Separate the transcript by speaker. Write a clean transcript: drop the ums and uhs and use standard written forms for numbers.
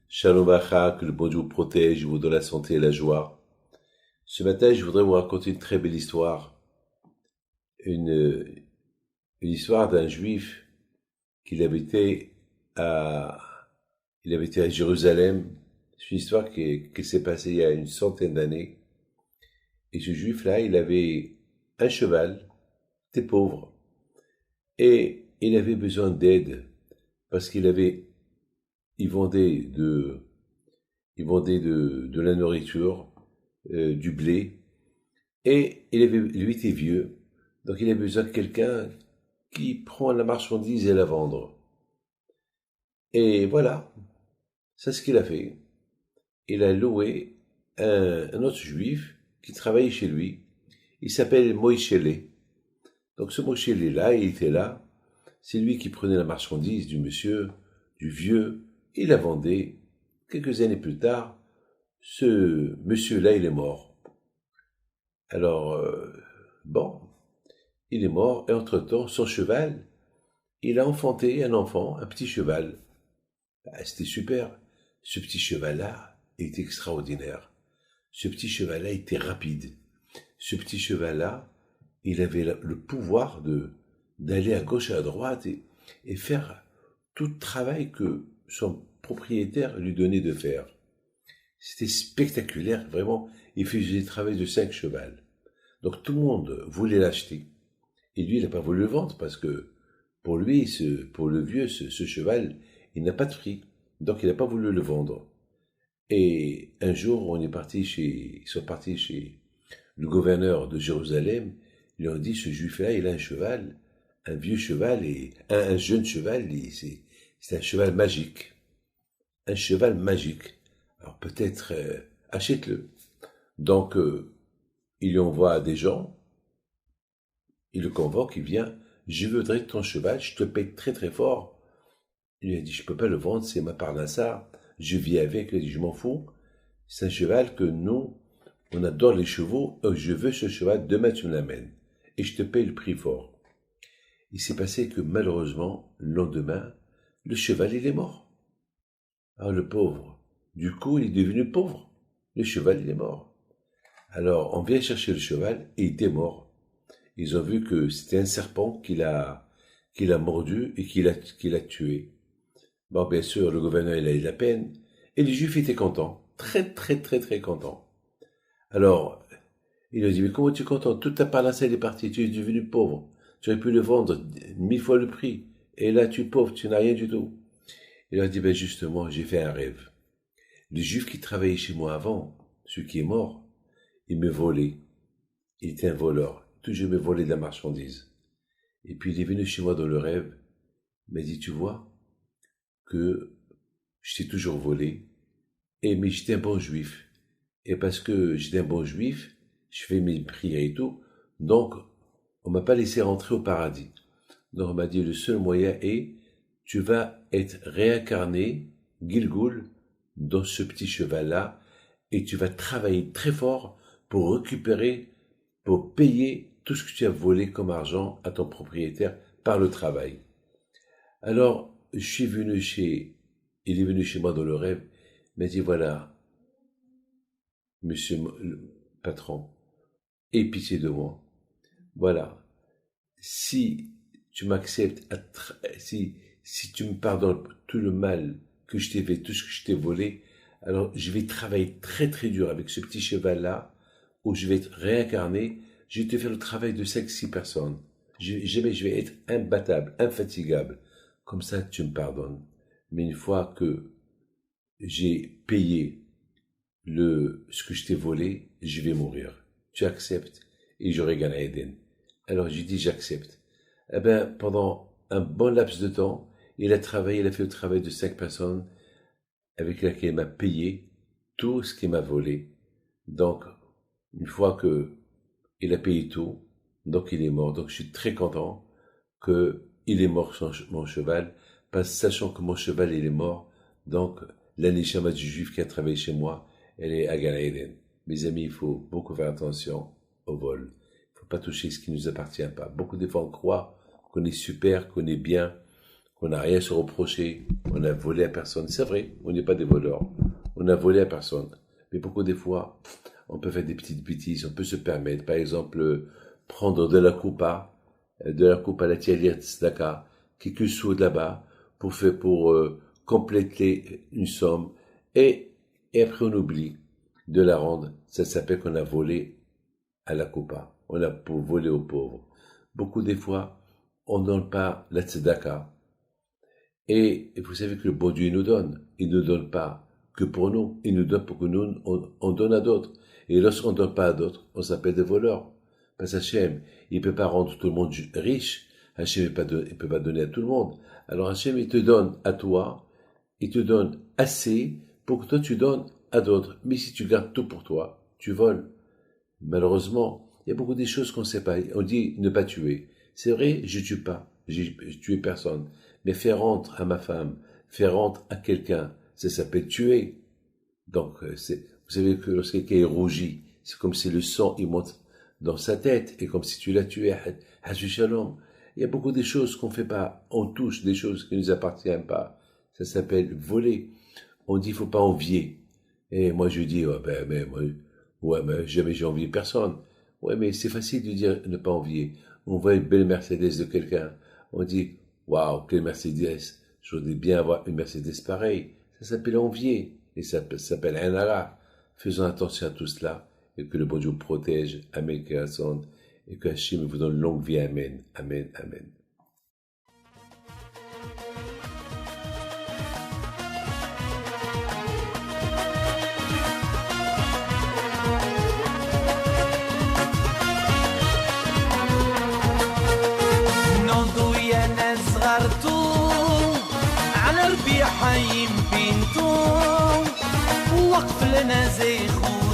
Speaker 1: Shalom Acha, que le bon Dieu vous protège, vous donne la santé et la joie. Ce matin, je voudrais vous raconter une très belle histoire. Une histoire d'un juif qui avait été à Jérusalem. C'est une histoire qui s'est passée il y a une centaine d'années. Et ce juif-là, il avait un cheval, il était pauvre. Et il avait besoin d'aide parce il vendait de la nourriture, du blé, et lui était vieux, donc il avait besoin de quelqu'un qui prend la marchandise et la vendre. Et voilà, c'est ce qu'il a fait. Il a loué un autre juif qui travaillait chez lui. Il s'appelle Moïchele. Donc ce Moïchele-là, il était là. C'est lui qui prenait la marchandise du monsieur, du vieux, et la vendait. Quelques années plus tard, ce monsieur-là, il est mort. Alors, il est mort, et entre-temps, son cheval, il a enfanté un enfant, un petit cheval. C'était super. Ce petit cheval-là était extraordinaire. Ce petit cheval-là était rapide. Ce petit cheval-là, il avait le pouvoir d'aller à gauche et à droite et faire tout le travail que son propriétaire lui donnait de faire. C'était spectaculaire, vraiment. Il faisait le travail de 5 chevals. Donc tout le monde voulait l'acheter. Et lui, il n'a pas voulu le vendre parce que pour lui, pour le vieux, ce cheval, il n'a pas de prix. Donc il n'a pas voulu le vendre. Et un jour, ils sont partis chez le gouverneur de Jérusalem. Ils lui ont dit, ce juif-là, il a un cheval, un vieux cheval et un jeune cheval. C'est un cheval magique. Un cheval magique. Alors peut-être achète-le. Donc il lui envoie des gens, il le convoque, il vient, je voudrais ton cheval, je te paye très très fort. Il lui a dit, je peux pas le vendre, c'est ma parnassa, je vis avec, il a dit, je m'en fous, c'est un cheval que nous, on adore les chevaux, je veux ce cheval, demain tu me l'amènes, et je te paye le prix fort. Il s'est passé que malheureusement, le lendemain, le cheval il est mort. Ah le pauvre, du coup il est devenu pauvre, le cheval il est mort. Alors, on vient chercher le cheval et il était mort. Ils ont vu que c'était un serpent qui l'a mordu et qui l'a tué. Bon, bien sûr, le gouverneur, il a eu la peine. Et les Juifs étaient contents. Très, très, très, très contents. Alors, il a dit, mais comment tu es content? Toute ta parnasse, elle est partie. Tu es devenu pauvre. Tu aurais pu le vendre 1000 fois le prix. Et là, tu es pauvre, tu n'as rien du tout. Il a dit, ben justement, j'ai fait un rêve. Le Juif qui travaillait chez moi avant, celui qui est mort, il me volait. Il était un voleur. Toujours me volait de la marchandise. Et puis il est venu chez moi dans le rêve. Il m'a dit, tu vois, que je t'ai toujours volé. Mais j'étais un bon juif. Et parce que j'étais un bon juif, je fais mes prières et tout. Donc, on m'a pas laissé rentrer au paradis. Donc on m'a dit, le seul moyen est, tu vas être réincarné, Gilgul, dans ce petit cheval-là, et tu vas travailler très fort pour récupérer, pour payer tout ce que tu as volé comme argent à ton propriétaire par le travail. Alors, il est venu chez moi dans le rêve, il m'a dit, voilà, monsieur le patron, aie pitié de moi. Voilà, si tu m'acceptes, si tu me pardonnes tout le mal que je t'ai fait, tout ce que je t'ai volé, alors je vais travailler très très dur avec ce petit cheval-là, où je vais être réincarné, je vais te faire le travail de 5-6 personnes. Je vais être imbattable, infatigable. Comme ça, tu me pardonnes. Mais une fois que j'ai payé ce que je t'ai volé, je vais mourir. Tu acceptes et j'aurai Gan Eden. Alors j'ai dit j'accepte. Eh bien, pendant un bon laps de temps, il a fait le travail de 5 personnes avec laquelle il m'a payé tout ce qu'il m'a volé. Donc, une fois que il a payé tout, donc il est mort. Donc je suis très content que il est mort mon cheval, sachant que mon cheval il est mort, donc la neshama du juif qui a travaillé chez moi, elle est à Gan Eden. Mes amis, il faut beaucoup faire attention au vol. Il ne faut pas toucher ce qui ne nous appartient pas. Beaucoup de fois on croit qu'on est super, qu'on est bien, qu'on n'a rien à se reprocher, on a volé à personne. C'est vrai, on n'est pas des voleurs, on a volé à personne. Mais beaucoup des fois, on peut faire des petites bêtises, on peut se permettre, par exemple, prendre de la coupa à la tialière tzedaka, quelques sous de là-bas, pour compléter une somme, et après on oublie de la rendre. Ça s'appelle qu'on a volé à la coupa, on a volé aux pauvres. Beaucoup des fois, on ne donne pas la tzedaka, et vous savez que le bon Dieu nous donne, il ne donne pas que pour nous, il nous donne pour que nous, on donne à d'autres. Et lorsqu'on ne donne pas à d'autres, on s'appelle des voleurs. Parce qu'Hachem, il ne peut pas rendre tout le monde riche. Hachem, il ne peut pas donner à tout le monde. Alors Hachem, il te donne à toi, il te donne assez pour que toi tu donnes à d'autres. Mais si tu gardes tout pour toi, tu voles. Malheureusement, il y a beaucoup de choses qu'on ne sait pas. On dit ne pas tuer. C'est vrai, je tue pas. J'ai tué personne. Mais faire rendre à ma femme, faire rendre à quelqu'un, ça s'appelle tuer. Donc, vous savez que lorsque quelqu'un est rougi, c'est comme si le sang, il monte dans sa tête, et comme si tu l'as tué, Hashu Shalom. Il y a beaucoup de choses qu'on ne fait pas. On touche des choses qui ne nous appartiennent pas. Ça s'appelle voler. On dit, il ne faut pas envier. Et moi, je dis, mais jamais j'ai envié personne. Ouais, mais c'est facile de dire ne pas envier. On voit une belle Mercedes de quelqu'un. On dit, waouh, quelle Mercedes. Je voudrais bien avoir une Mercedes pareille. Ça s'appelle envier. Et ça s'appelle un Allah. Faisons attention à tout cela. Et que le bon Dieu vous protège. Amen, et que Hachem vous donne longue vie. Amen. Amen. Amen.
Speaker 2: على ربيع حي بنتو وقف لنا زي خو